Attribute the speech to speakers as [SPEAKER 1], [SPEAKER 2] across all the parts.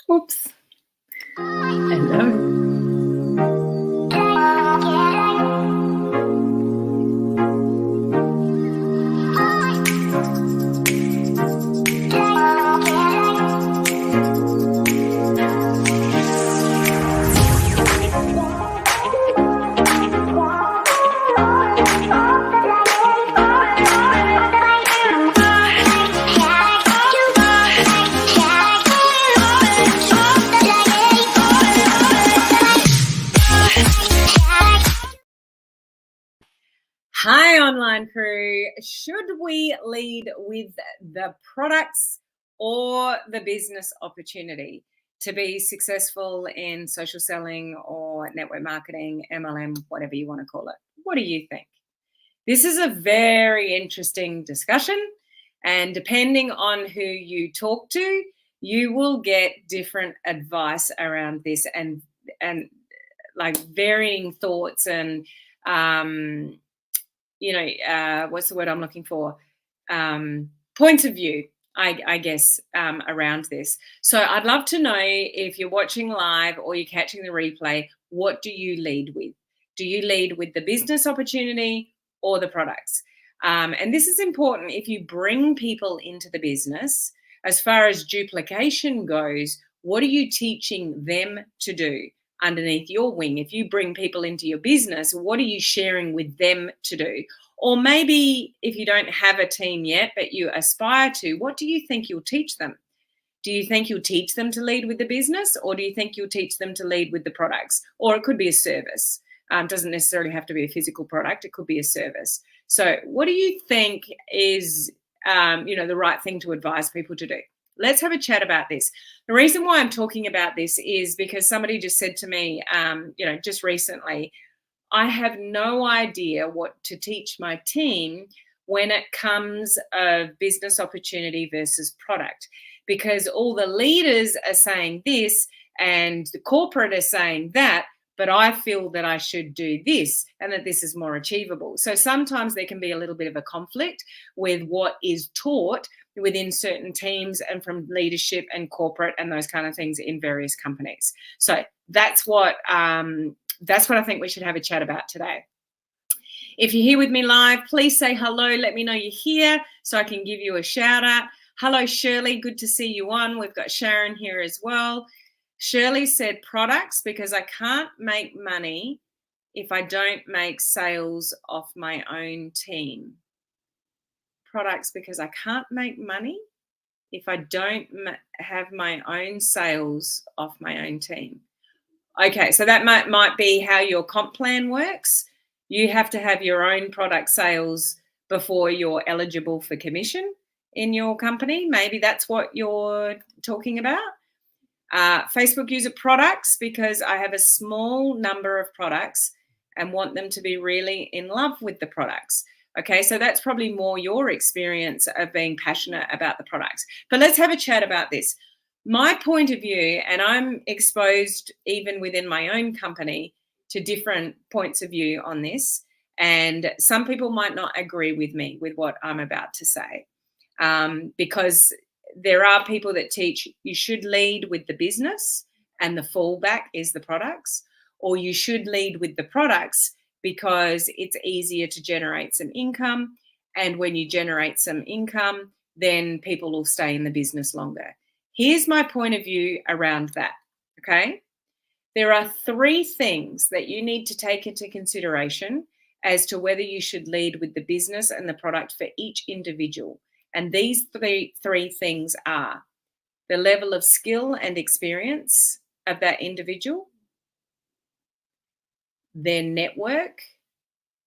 [SPEAKER 1] Oops. Hello. Hi, online crew. Should we lead with the products or the business opportunity to be successful in social selling or network marketing, MLM, whatever you want to call it? What do you think? This is a very interesting discussion, and depending on who you talk to, you will get different advice around this and like varying thoughts and what's the word I'm looking for? Points of view, I guess, around this. So I'd love to know, if you're watching live or you're catching the replay, what do you lead with? Do you lead with the business opportunity or the products? And this is important if you bring people into the business. As far as duplication goes, what are you teaching them to do underneath your wing? If you bring people into your business, what are you sharing with them to do? Or maybe if you don't have a team yet, but you aspire to, what do you think you'll teach them? Do you think you'll teach them to lead with the business, or do you think you'll teach them to lead with the products? Or it could be a service. Doesn't necessarily have to be a physical product. It could be a service. So what do you think is the right thing to advise people to do? Let's have a chat about this. The reason why I'm talking about this is because somebody just said to me, just recently, I have no idea what to teach my team when it comes of business opportunity versus product, because all the leaders are saying this and the corporate are saying that, but I feel that I should do this and that this is more achievable. So sometimes there can be a little bit of a conflict with what is taught within certain teams and from leadership and corporate and those kind of things in various companies. So that's what I think we should have a chat about today. If you're here with me live, please say hello. Let me know you're here so I can give you a shout out. Hello, Shirley. Good to see you on. We've got Sharon here as well. Shirley said products because I can't make money if I don't make sales off my own team. Products because I can't make money if I don't have my own sales off my own team. Okay, so that might be how your comp plan works. You have to have your own product sales before you're eligible for commission in your company. Maybe that's what you're talking about. Facebook user products because I have a small number of products and want them to be really in love with the products. Okay, so that's probably more your experience of being passionate about the products. But let's have a chat about this. My point of view, and I'm exposed even within my own company to different points of view on this, and some people might not agree with me with what I'm about to say, because there are people that teach you should lead with the business and the fallback is the products, or you should lead with the products because it's easier to generate some income, and when you generate some income, then people will stay in the business longer. Here's my point of view around that, okay? There are 3 things that you need to take into consideration as to whether you should lead with the business and the product for each individual. And these three things are the level of skill and experience of that individual, their network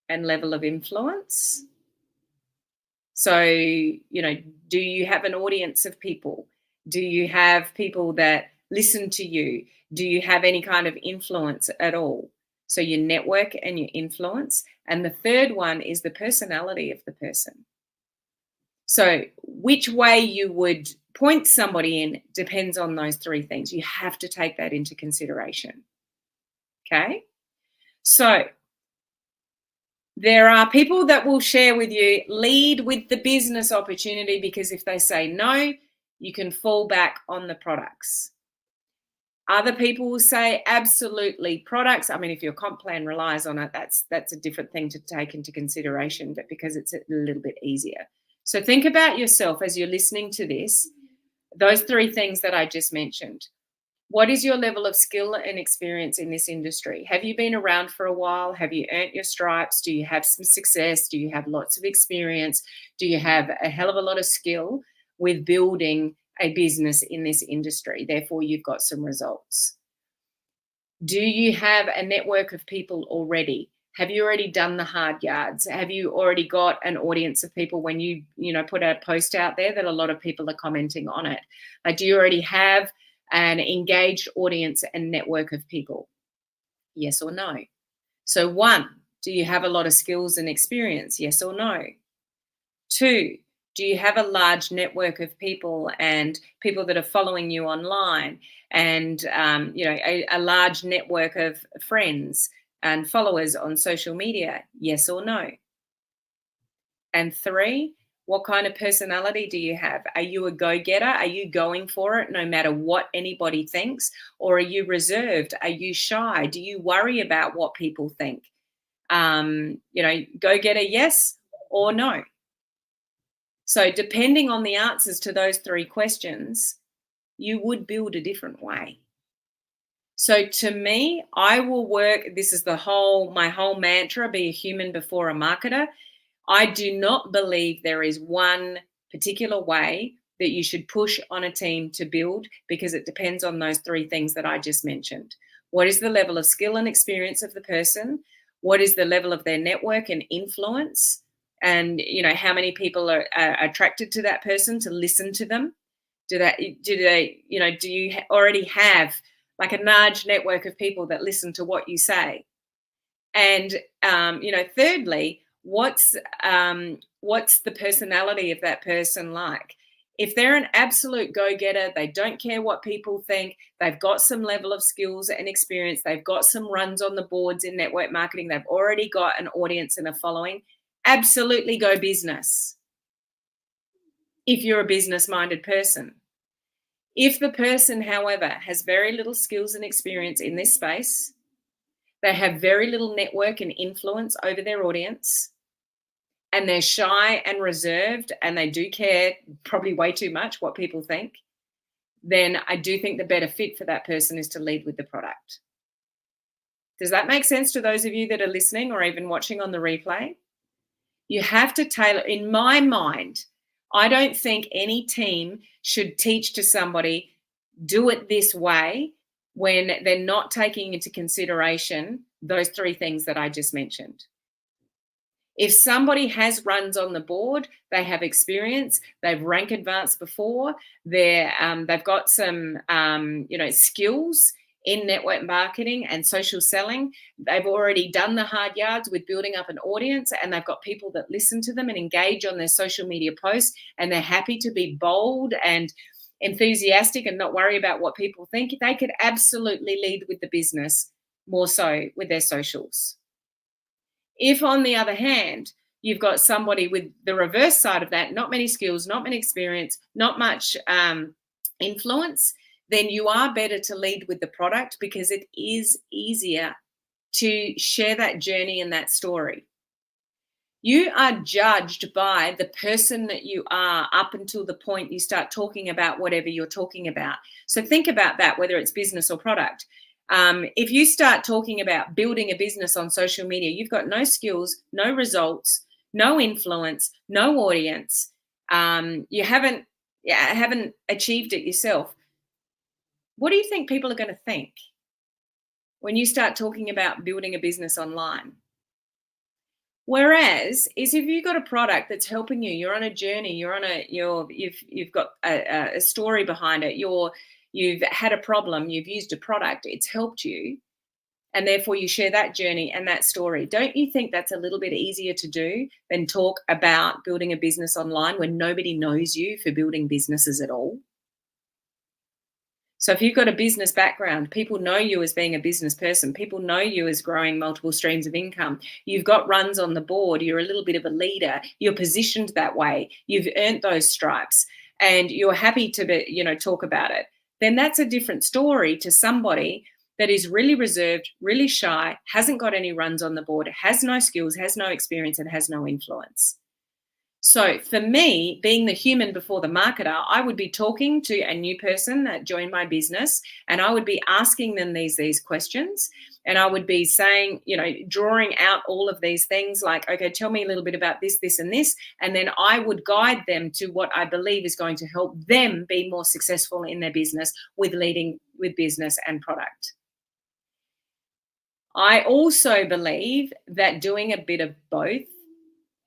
[SPEAKER 1] and level of influence. So, do you have an audience of people? Do you have people that listen to you? Do you have any kind of influence at all? So your network and your influence. And the third one is the personality of the person. So which way you would point somebody in depends on those 3 things. You have to take that into consideration. Okay? So there are people that will share with you, lead with the business opportunity, because if they say no, you can fall back on the products. Other people will say absolutely products. I mean, if your comp plan relies on it, that's a different thing to take into consideration, but because it's a little bit easier. So think about yourself as you're listening to this, those three things that I just mentioned. What is your level of skill and experience in this industry? Have you been around for a while? Have you earned your stripes? Do you have some success? Do you have lots of experience? Do you have a hell of a lot of skill with building a business in this industry? Therefore, you've got some results. Do you have a network of people already? Have you already done the hard yards? Have you already got an audience of people when you put a post out there that a lot of people are commenting on it? Like, do you already have an engaged audience and network of people? Yes or no? So 1, do you have a lot of skills and experience? Yes or no? 2, do you have a large network of people and people that are following you online and a large network of friends and followers on social media? Yes or no? And 3, what kind of personality do you have? Are you a go-getter? Are you going for it no matter what anybody thinks? Or are you reserved? Are you shy? Do you worry about what people think? Go-getter, yes or no? So depending on the answers to those 3 questions, you would build a different way. So to me, I will work, this is my whole mantra, be a human before a marketer. I do not believe there is one particular way that you should push on a team to build, because it depends on those 3 things that I just mentioned. What is the level of skill and experience of the person? What is the level of their network and influence? And how many people are attracted to that person to listen to them? Do you already have like a large network of people that listen to what you say? And thirdly, what's the personality of that person like? If they're an absolute go-getter, they don't care what people think, they've got some level of skills and experience, they've got some runs on the boards in network marketing, they've already got an audience and a following, absolutely go business if you're a business-minded person. If the person, however, has very little skills and experience in this space, they have very little network and influence over their audience, and they're shy and reserved, and they do care probably way too much what people think, then I do think the better fit for that person is to lead with the product. Does that make sense to those of you that are listening or even watching on the replay? You have to tailor, in my mind, I don't think any team should teach to somebody, do it this way, when they're not taking into consideration those 3 things that I just mentioned. If somebody has runs on the board, they have experience, they've rank advanced before, they've got some skills in network marketing and social selling, they've already done the hard yards with building up an audience, and they've got people that listen to them and engage on their social media posts, and they're happy to be bold and enthusiastic and not worry about what people think, they could absolutely lead with the business more so with their socials. If, on the other hand, you've got somebody with the reverse side of that, not many skills, not many experience, not much influence, then you are better to lead with the product, because it is easier to share that journey and that story. You are judged by the person that you are up until the point you start talking about whatever you're talking about. So think about that, whether it's business or product. If you start talking about building a business on social media, you've got no skills, no results, no influence, no audience. You haven't achieved it yourself. What do you think people are going to think when you start talking about building a business online? Whereas if you've got a product that's helping you, you're on a journey, you've got a story behind it, you've had a problem, you've used a product, it's helped you, and therefore you share that journey and that story. Don't you think that's a little bit easier to do than talk about building a business online when nobody knows you for building businesses at all? So if you've got a business background, people know you as being a business person, people know you as growing multiple streams of income, you've got runs on the board, you're a little bit of a leader, you're positioned that way, you've earned those stripes, and you're happy to talk about it, then that's a different story to somebody that is really reserved, really shy, hasn't got any runs on the board, has no skills, has no experience, and has no influence. So for me, being the human before the marketer, I would be talking to a new person that joined my business, and I would be asking them these questions. And I would be saying, drawing out all of these things like, okay, tell me a little bit about this, this, and this. And then I would guide them to what I believe is going to help them be more successful in their business with leading with business and product. I also believe that doing a bit of both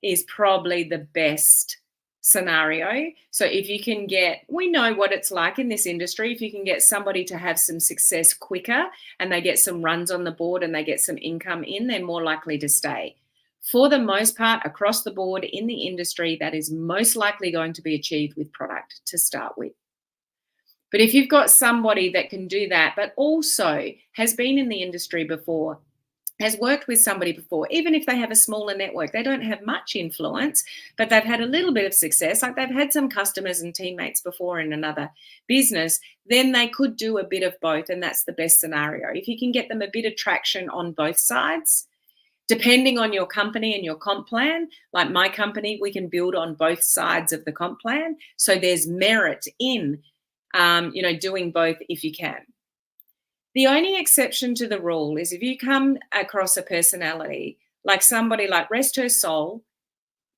[SPEAKER 1] is probably the best scenario. So if you can we know what it's like in this industry, if you can get somebody to have some success quicker and they get some runs on the board and they get some income in, they're more likely to stay. For the most part, across the board in the industry, that is most likely going to be achieved with product to start with. But if you've got somebody that can do that, but also has been in the industry before, has worked with somebody before, even if they have a smaller network, they don't have much influence, but they've had a little bit of success, like they've had some customers and teammates before in another business, then they could do a bit of both, and that's the best scenario. If you can get them a bit of traction on both sides, depending on your company and your comp plan, like my company, we can build on both sides of the comp plan. So there's merit in, doing both if you can. The only exception to the rule is if you come across a personality, like somebody like, rest her soul,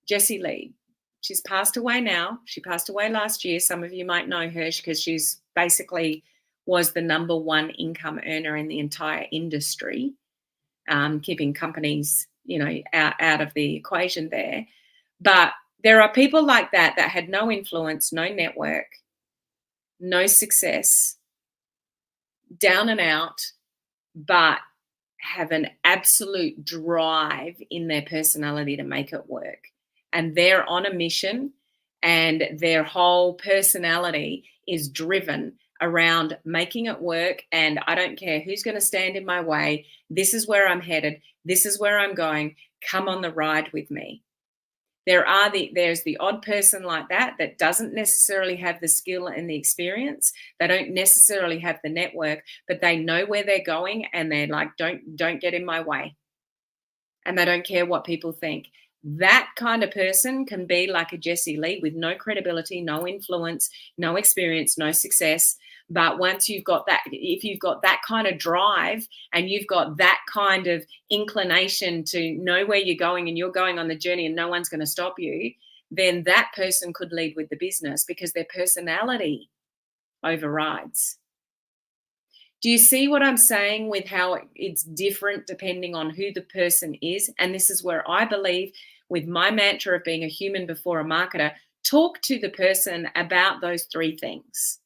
[SPEAKER 1] Jessie Lee. She's passed away now. She passed away last year. Some of you might know her because she's basically was the number one income earner in the entire industry, keeping companies, out of the equation there. But there are people like that had no influence, no network, no success, down and out, but have an absolute drive in their personality to make it work. And they're on a mission, and their whole personality is driven around making it work. And I don't care who's going to stand in my way. This is where I'm headed. This is where I'm going. Come on the ride with me. There's the odd person like that doesn't necessarily have the skill and the experience. They don't necessarily have the network, but they know where they're going, and they're like, don't get in my way. And they don't care what people think. That kind of person can be like a Jessie Lee with no credibility, no influence, no experience, no success. But once you've got that, if you've got that kind of drive and you've got that kind of inclination to know where you're going and you're going on the journey and no one's going to stop you, then that person could lead with the business because their personality overrides. Do you see what I'm saying with how it's different depending on who the person is? And this is where I believe, with my mantra of being a human before a marketer, talk to the person about those three things.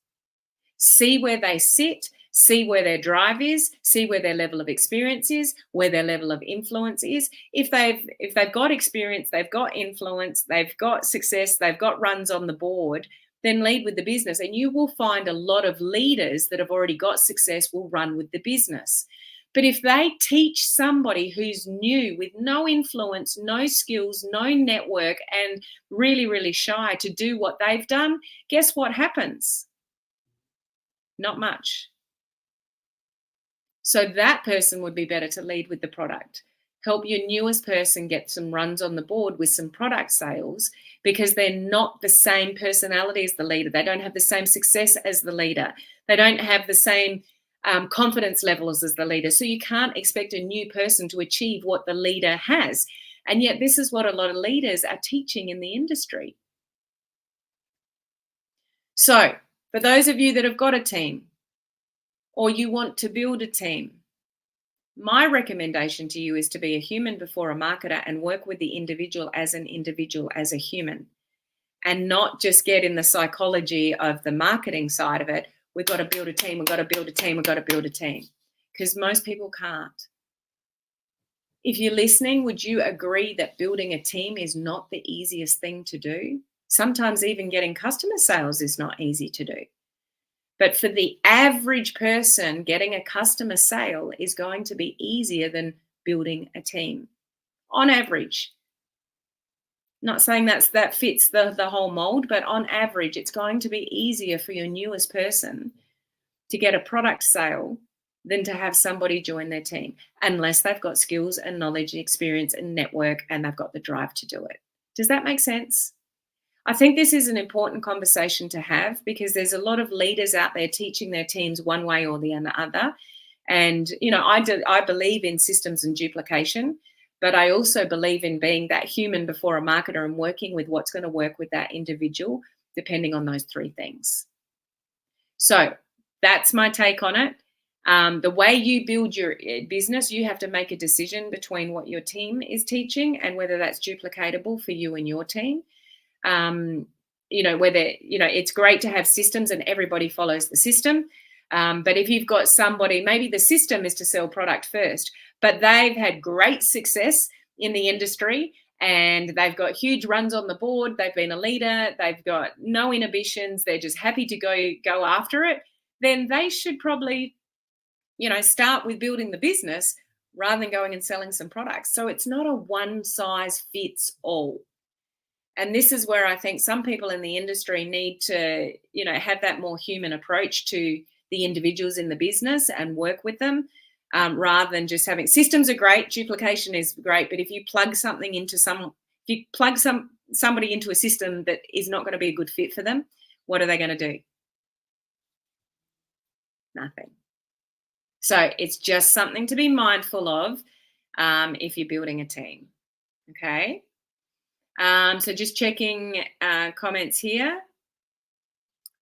[SPEAKER 1] See where they sit, see where their drive is, see where their level of experience is, where their level of influence is. If they've got experience, they've got influence, they've got success, they've got runs on the board, then lead with the business. And you will find a lot of leaders that have already got success will run with the business. But if they teach somebody who's new with no influence, no skills, no network, and really, really shy to do what they've done, guess what happens? Not much. So that person would be better to lead with the product. Help your newest person get some runs on the board with some product sales, because they're not the same personality as the leader. They don't have the same success as the leader. They don't have the same confidence levels as the leader. So you can't expect a new person to achieve what the leader has. And yet this is what a lot of leaders are teaching in the industry. So for those of you that have got a team, or you want to build a team, my recommendation to you is to be a human before a marketer and work with the individual, as a human, and not just get in the psychology of the marketing side of it. We've got to build a team, we've got to build a team, we've got to build a team, because most people can't. If you're listening, would you agree that building a team is not the easiest thing to do? Sometimes even getting customer sales is not easy to do. But for the average person, getting a customer sale is going to be easier than building a team, on average. Not saying that fits the whole mold, but on average, it's going to be easier for your newest person to get a product sale than to have somebody join their team, unless they've got skills and knowledge and experience and network and they've got the drive to do it. Does that make sense? I think this is an important conversation to have because there's a lot of leaders out there teaching their teams one way or the other. And, I believe in systems and duplication, but I also believe in being that human before a marketer and working with what's going to work with that individual, depending on those three things. So that's my take on it. The way you build your business, you have to make a decision between what your team is teaching and whether that's duplicatable for you and your team. It's great to have systems and everybody follows the system. But if you've got somebody, maybe the system is to sell product first, but they've had great success in the industry and they've got huge runs on the board. They've been a leader. They've got no inhibitions. They're just happy to go after it. Then they should probably, start with building the business rather than going and selling some products. So it's not a one size fits all. And this is where I think some people in the industry need to, have that more human approach to the individuals in the business and work with them rather than just having systems are great. Duplication is great. But if you plug somebody into a system that is not going to be a good fit for them, what are they going to do? Nothing. So it's just something to be mindful of if you're building a team. Okay. So just checking comments here.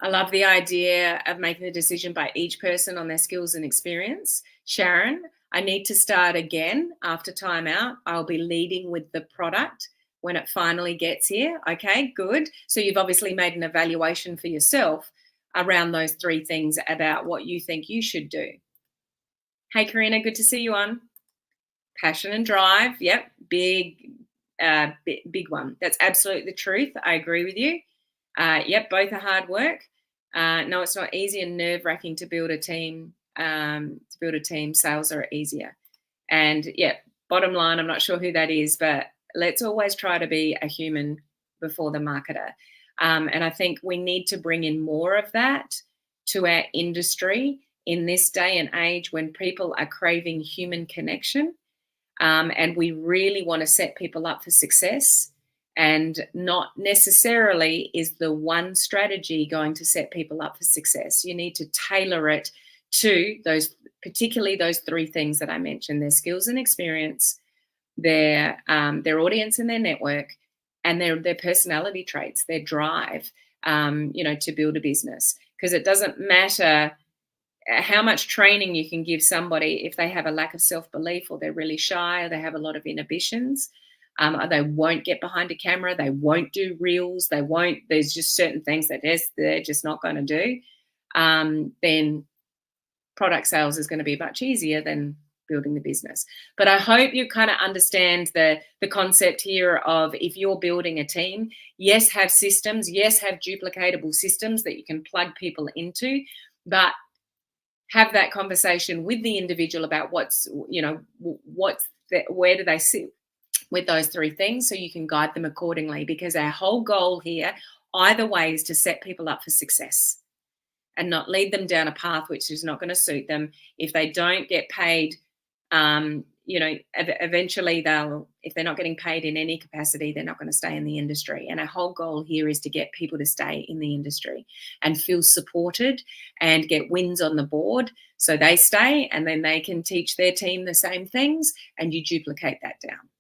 [SPEAKER 1] I love the idea of making the decision by each person on their skills and experience. Sharon, I need to start again after timeout. I'll be leading with the product when it finally gets here. Okay, good. So you've obviously made an evaluation for yourself around those three things about what you think you should do. Hey, Karina, good to see you on. Passion and drive. Yep, big one. That's absolutely the truth. I agree with you. Yep, both are hard work. No, it's not easy and nerve-wracking to build a team. Sales are easier. And yeah, bottom line, I'm not sure who that is, but let's always try to be a human before the marketer. And I think we need to bring in more of that to our industry in this day and age when people are craving human connection. And we really want to set people up for success. And not necessarily is the one strategy going to set people up for success. You need to tailor it to particularly those three things that I mentioned: their skills and experience, their audience and their network, and their personality traits, their drive, to build a business. Because it doesn't matter how much training you can give somebody if they have a lack of self-belief or they're really shy or they have a lot of inhibitions. They won't get behind a camera. They won't do reels. There's just certain things that they're just not going to do. Then product sales is going to be much easier than building the business. But I hope you kind of understand the concept here of if you're building a team, yes, have systems, yes, have duplicatable systems that you can plug people into, but have that conversation with the individual about where do they sit with those three things so you can guide them accordingly, because our whole goal here either way is to set people up for success and not lead them down a path which is not going to suit them. If they don't get paid, eventually if they're not getting paid in any capacity, they're not going to stay in the industry. And our whole goal here is to get people to stay in the industry and feel supported and get wins on the board so they stay, and then they can teach their team the same things and you duplicate that down.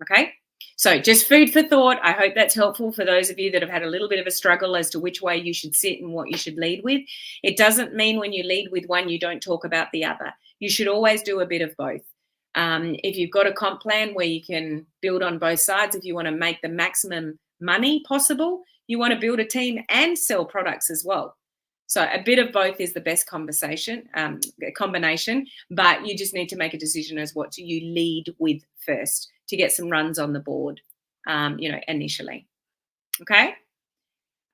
[SPEAKER 1] Okay, so just food for thought. I hope that's helpful for those of you that have had a little bit of a struggle as to which way you should sit and what you should lead with. It doesn't mean when you lead with one, you don't talk about the other. You should always do a bit of both. If you've got a comp plan where you can build on both sides, if you want to make the maximum money possible, you want to build a team and sell products as well. So a bit of both is the best combination, but you just need to make a decision as what do you lead with first to get some runs on the board, initially. Okay.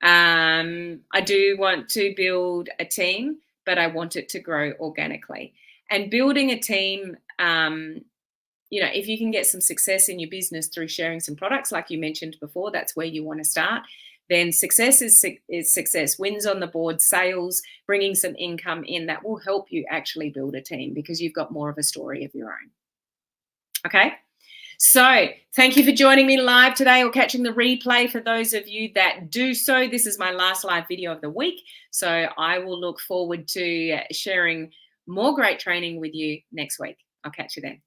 [SPEAKER 1] I do want to build a team, but I want it to grow organically. And building a team, if you can get some success in your business through sharing some products, like you mentioned before, that's where you want to start. then success is success. Wins on the board, sales, bringing some income in, that will help you actually build a team because you've got more of a story of your own. Okay? So thank you for joining me live today or catching the replay. For those of you that do so, this is my last live video of the week. So I will look forward to sharing more great training with you next week. I'll catch you then.